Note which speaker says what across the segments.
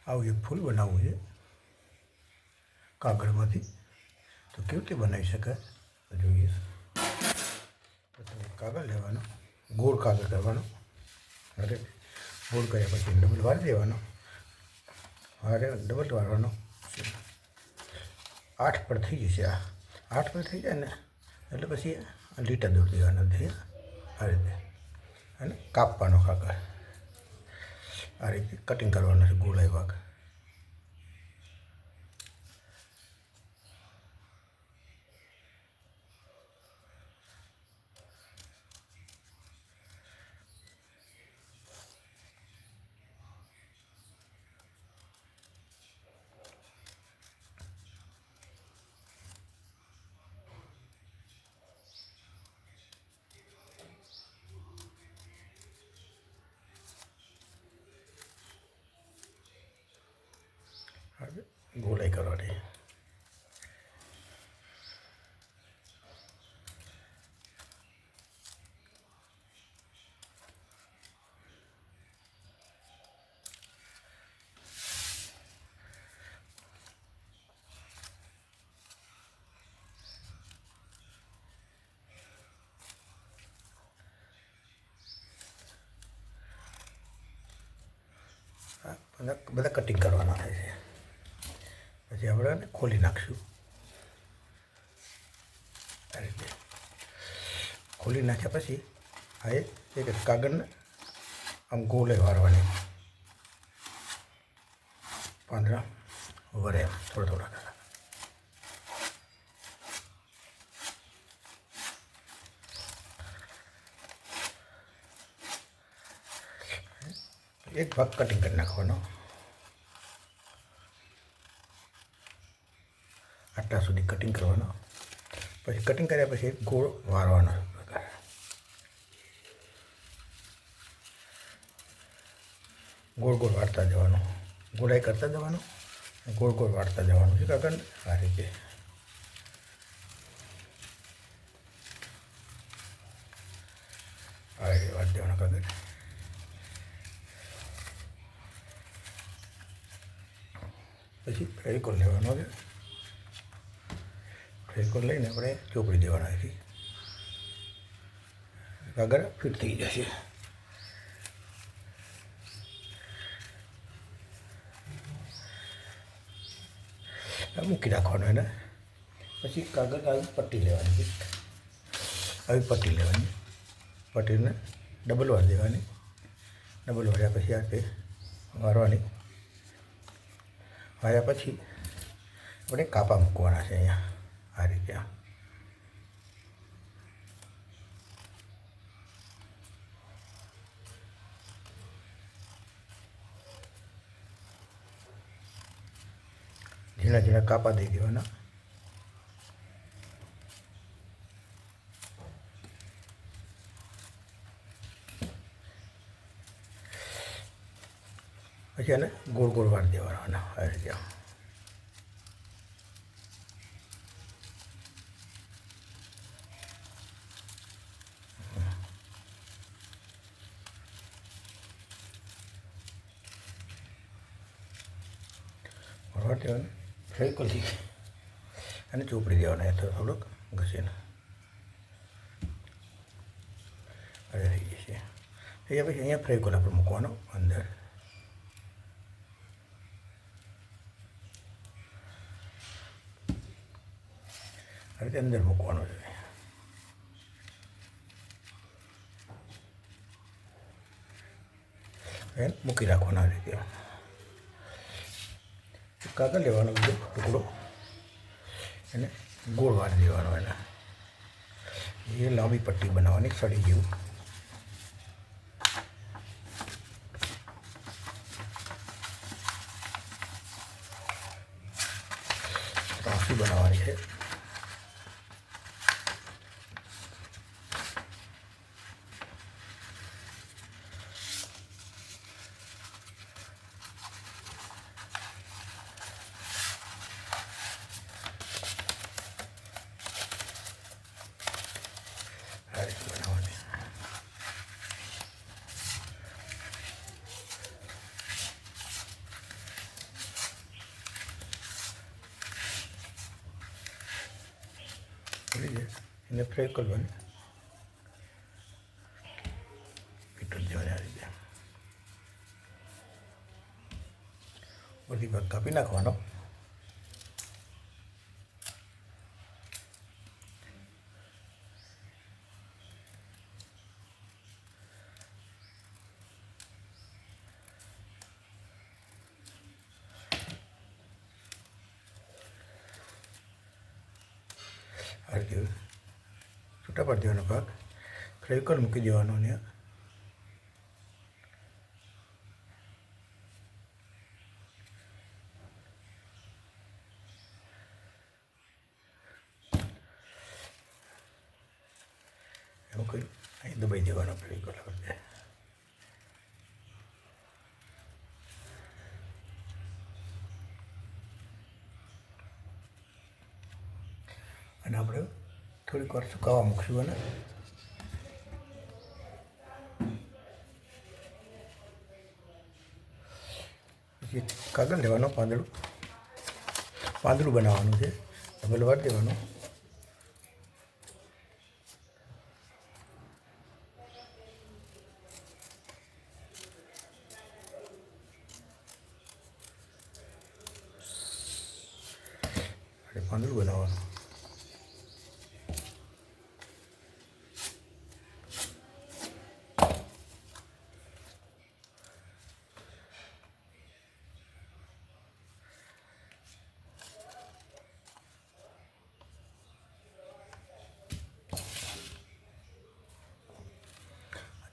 Speaker 1: આવું એક ફૂલ બનાવવું છે કાગળમાંથી. તો કેવી રીતે બનાવી શકાય જોઈએ. પ્રથમ એક કાગળ લેવાનો, ગોળ કાગળ કરવાનો. અરે ગોળ કર્યા પછી ડબલ વાળી દેવાનો. અરે ડબલ વાળવાનો. 8 પર થઈ જશે. આ 8 પર થઈ જાય ને એટલે પછી લીટા દોરી દેવાના છે આ રીતે. અને કાપવાનો કાગળ આ રીતે કટિંગ કરવાનો છે ગોળાઈ ભાગ. ગોળાઈ કરવાની. બધા કટિંગ કરવાના થાય છે. પછી આપણે ખોલી નાખશું આ રીતે. ખોલી નાખ્યા પછી આ એક કાગળને આમ ગોળે વાળવાની. પાંદડા વરે એમ થોડા થોડા. એક ભાગ કટિંગ કરી નાખવાનો. આટલા સુધી કટિંગ કરવાનો. પછી કટિંગ કર્યા પછી એક ગોળ વાળવાનો. ગોળ ગોળ વાળતા જવાનું. ગોળાઈ કરતા જવાનું. ગોળ ગોળ વાળતા જવાનું છે કાગળ આ રીતે. આ રીતે વાળી દેવાનો કાગળ. પછી ફેવિકોલ લેવાનો છે. ફેવિકોલ લઈને આપણે ચોપડી દેવાના છે. કાગળ ફિટ થઈ જશે. મૂકી રાખવાનો એને. પછી કાગળ આવી પટ્ટી લેવાની. આવી પટ્ટી લેવાની. પટ્ટીને ડબલ વાળી દેવાની. ડબલ વાળ્યા પછી આ રીતે વાળવાની. વાળ્યા પછી આપણે કાપા મૂકવાના છે અહીંયા આ રીતે. ઝીણા ઝીણા કાપા દઈ દેવાના. પછી એને ગોળ ગોળ વાળી દેવાના આ રીતે. વાળી દેવાનું. ફેવિકોલથી અને ચોપડી દેવાના થોડોક ઘસીને. અરે થઈ જશે. એ પછી અહીંયા ફેવિકોલ આપણે મૂકવાનો અંદર. આ રીતે અંદર મૂકવાનો છે. એને મૂકી રાખવાનો આ રીતે. કાગળ લેવાનો બીજો ટુકડો એને ગોળ વાળી દેવાનો. એને એ લાંબી પટ્ટી બનાવવાની સળી જેવું. ત્રાંસી બનાવવાની છે. અને ફેવિકોલ બને ફિટ દેવાની આ રીતે બધી ભાગ કાપી નાખવાનો. આ રીતે છૂટા પાડી દેવાનો ભાગ ફેવિકોલ મૂકી દેવાનો ને એવું કરી અહીં દબાઈ દેવાનો ફેવિકોલ આપણે. અને આપણે થોડીક વાર સુકાવા મૂકશું. અને પછી કાગળ લેવાનો, પાંદડું બનાવવાનું છે, ડબલ વાળી દેવાનું. પાંદડું બનાવવાનું.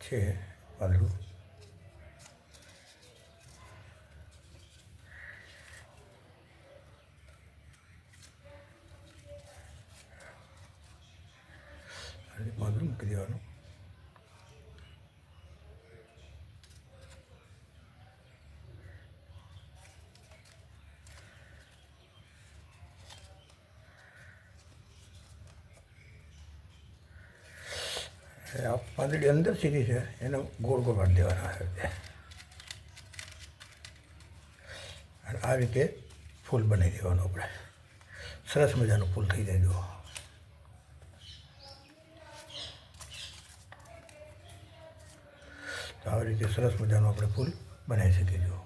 Speaker 1: છે પાંદડું. પાંદડું મૂકી દેવાનું. આ પાંદડી અંદર સીધી છે એને ગોળ ગોળ કાઢી દેવાના આ રીતે. અને આ રીતે ફૂલ બનાવી દેવાનું આપણે. સરસ મજાનું ફૂલ થઈ જાય. જુઓ તો આવી રીતે સરસ મજાનું આપણે ફૂલ બનાવી શકીએ. જુઓ